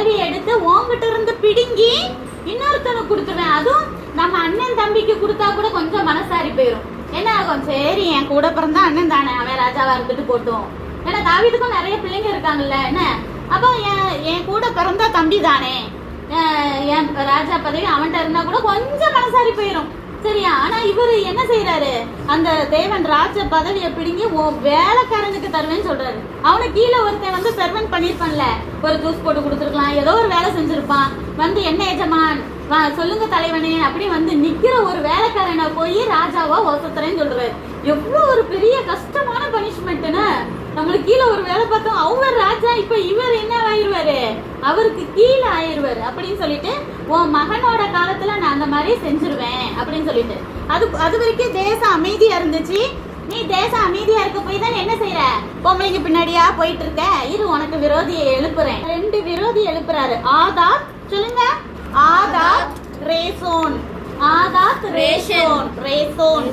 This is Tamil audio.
பதவி எடுத்து உன்கிட்ட இருந்து பிடுங்கி இன்னொருத்தனுக்கு கொடுத்துருவேன். அதுவும் நம்ம அண்ணன் தம்பிக்கு கொடுத்தா கூட கொஞ்சம் மனசாரி போயிடும். என்ன ஆகும், சரி என் கூட பிறந்தா அண்ணன் தானே, அவன் ராஜாவா இருந்துட்டு போட்டும். ஏன்னா தாவீதுக்கும் நிறைய பிள்ளைங்க இருக்காங்கல்ல, என்ன அப்போ என் கூட பிறந்தா தம்பி தானே, என் ராஜா பதவி அவன்கிட்ட இருந்தா கூட கொஞ்சம் மனசாரி போயிடும். சரியா? ஆனா இவரு என்ன செய்யறாரு, அந்த தேவன் ராஜ பதவியை பிடிங்கி வேலைக்காரனுக்கு தருவேன்னு சொல்றாரு. அவனுக்கு கீழே ஒருத்தன் வந்து சர்வெண்ட் பண்ணிருப்பான்ல, ஒரு ஜூஸ் போட்டு கொடுத்துருக்கலாம், ஏதோ ஒரு வேலை செஞ்சிருப்பான். வந்து என்ன எஜமான் சொல்லுங்க தலைவனே அப்படி வந்து நிக்கிற ஒரு வேலைக்காரனை போய் ராஜாவா ஒசத்துறேன்னு சொல்றாரு. எவ்வளவு ஒரு பெரிய கஷ்டமான பனிஷ்மெண்ட்னு. நம்மளுக்கு கீழே ஒரு வேலை பார்த்தோம், அவர் ராஜா, இப்ப இவர் என்ன ஆயிருவாரு, அவருக்கு கீழே ஆயிருவாரு அப்படின்னு சொல்லிட்டு, உன் மகனோட காலத்துல நான் அந்த மாதிரி செஞ்சிருவேன் அப்படின்னு சொல்லிட்டு, அது வரைக்கும் தேசம் அமைதியா இருந்துச்சு. நீ தேசம் அமைதியா இருக்க போய் தான் என்ன செய்யற, பொம்பளைக்கு பின்னாடியா போயிட்டு இருக்க. இரு உனக்கு விரோதியை எழுப்புறேன். 2 விரோதி எழுப்புறாரு. ஆதாத், சொல்லுங்க. ஆதாத் ரேசோன். ஆதாத் ரேசோன்.